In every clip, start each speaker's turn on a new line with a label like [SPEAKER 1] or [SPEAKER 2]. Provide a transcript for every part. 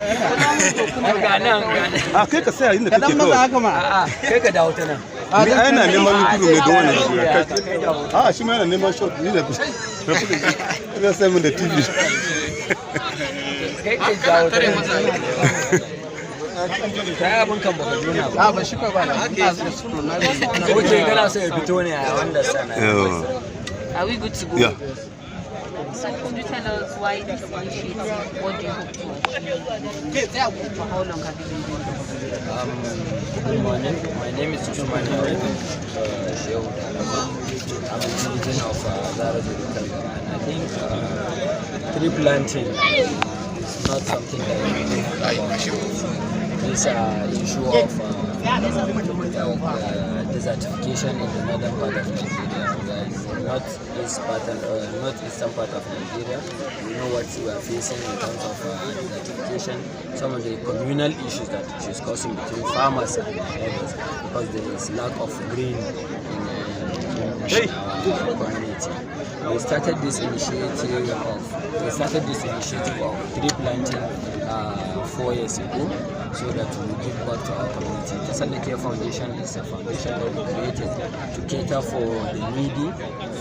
[SPEAKER 1] A kai ka saya inda kake kawai.
[SPEAKER 2] A'a, kai ka dawo ta nan.
[SPEAKER 1] Ni ai na neman kudu ne don wannan shi. A shi ma yana neman shot ni da ina sai mun da TV.
[SPEAKER 2] Kai ka dawo ta nan. Kai abin kan baka juna ba.
[SPEAKER 3] Ba shi ba na.
[SPEAKER 2] Oke kana so ya fito ne a wanda sana.
[SPEAKER 4] Are we good to go?
[SPEAKER 1] Yeah.
[SPEAKER 4] So could you tell us why this initiative? What do you hope to achieve? For how long have you been doing this?
[SPEAKER 2] Good morning. My name is Usman. I'm a citizen of Darazo. And I think tree planting is not something that we about. This issue of desertification in the northern part of Nigeria. Northeastern part of Nigeria. We know what we are facing in terms of desertification, some of the communal issues that it is causing between farmers and others, because there is lack of green in our community. We started this initiative of tree planting 4 years ago, so that we give back to our community. Tasallah Foundation is a foundation that we created to cater for the needy,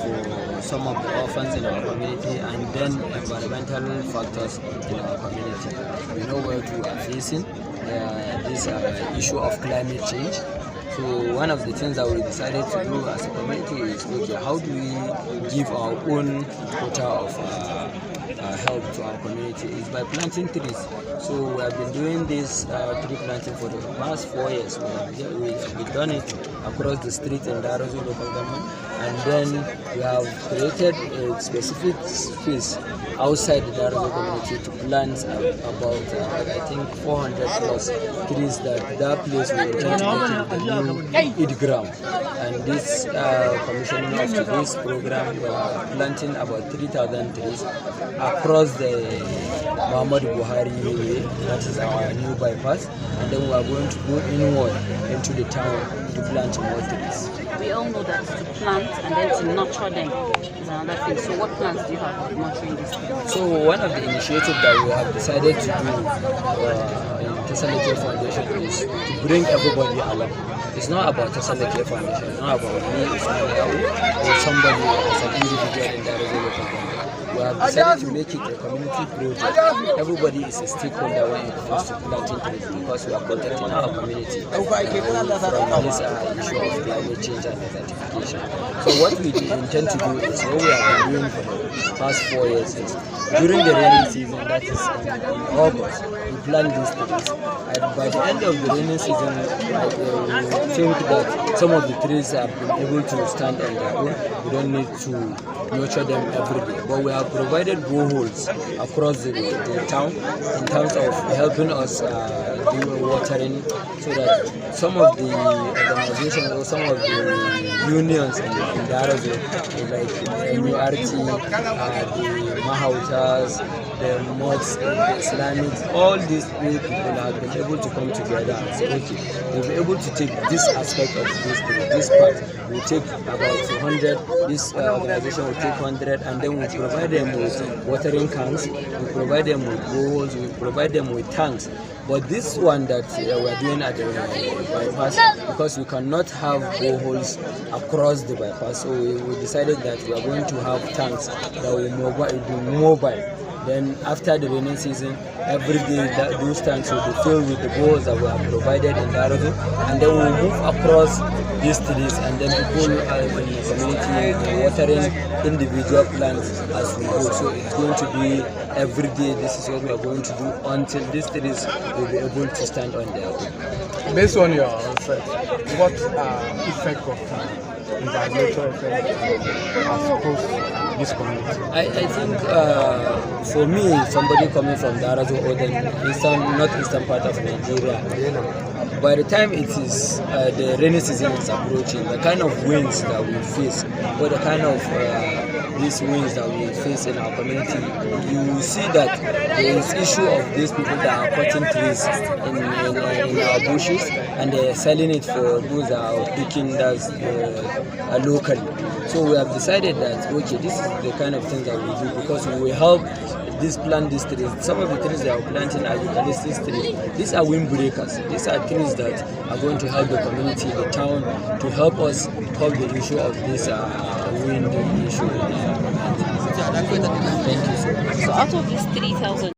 [SPEAKER 2] for some of the orphans in our community, and then environmental factors in our community. We know what we are facing, this issue of climate change. So one of the things that we decided to do as a community is, okay, how do we give our own quota of help to our community is by planting trees. So we have been doing this tree planting for the past 4 years. We've done it across the street in Darazo local government, and then we have created a specific space outside the Darazo community to plant about I think 400 plus trees. That place we intend to make it a new Eid ground. And this commissioning of today's program, we are planting about 3,000 trees across the Muhammad Buhari way, that is our new bypass, and then we are going to go inward into the town to plant more trees.
[SPEAKER 4] We all know that to plant and then to nurture them is another thing. So what plans do you have for nurturing this thing?
[SPEAKER 2] So one of the initiatives that we have decided to do in Tasallah Foundation is to bring everybody along. It's not about Tasallah Foundation, it's not about me, Usman, or somebody as an individual in Darazo local government. We have decided to make it a community project. Everybody is a stakeholder when it comes to planting trees, because we are protecting our community from this issue of climate change and desertification. So what we intend to do is what we have been doing for the past 4 years is during the rainy season, that is in August, we plant these trees. And by the end of the rainy season, we think that some of the trees have been able to stand on their own. We don't need to nurture them every day. But we have provided boreholes across the town in terms of helping us do watering, so that some of the organizations or some of the unions in Darazo, like MURT, the Mahautas, the mosques, the Islamics, all these people have been able to come together and say, okay, we'll be able to take this aspect of this part. We'll take about 200, this organization will take 100, and then we'll provide them with watering cans, we'll provide them with bowls, we'll provide them with tanks. But this one that we're doing at the bypass, because we cannot have boreholes across the bypass, so we decided that we are going to have tanks that will be mobile. Then after the rainy season, every day those tanks will be filled with the boreholes that we have provided in Darazo, and then we'll move across these trees, and then people in the community watering individual plants as we go. So it's going to be every day. This is what we are going to do until these trees will be able to stand on their own.
[SPEAKER 3] Based on your research, what effect of environmental effect has caused this community?
[SPEAKER 2] I think for me, somebody coming from Darazo or the northeastern part of Nigeria, by the time it is the rainy season is approaching, the kind of winds that we face, or the kind of these winds that we face in our community, you will see that there is issue of these people that are cutting trees in our bushes, and they are selling it for those that are picking that locally. So we have decided that, okay, this is the kind of thing that we do, because we will help plant these trees. Some of the trees they are planting are eucalyptus trees. These are windbreakers. These are trees that are going to help the community, the town, to help us solve the issue of this wind issue. Thank you so much.
[SPEAKER 4] So out of these 3,000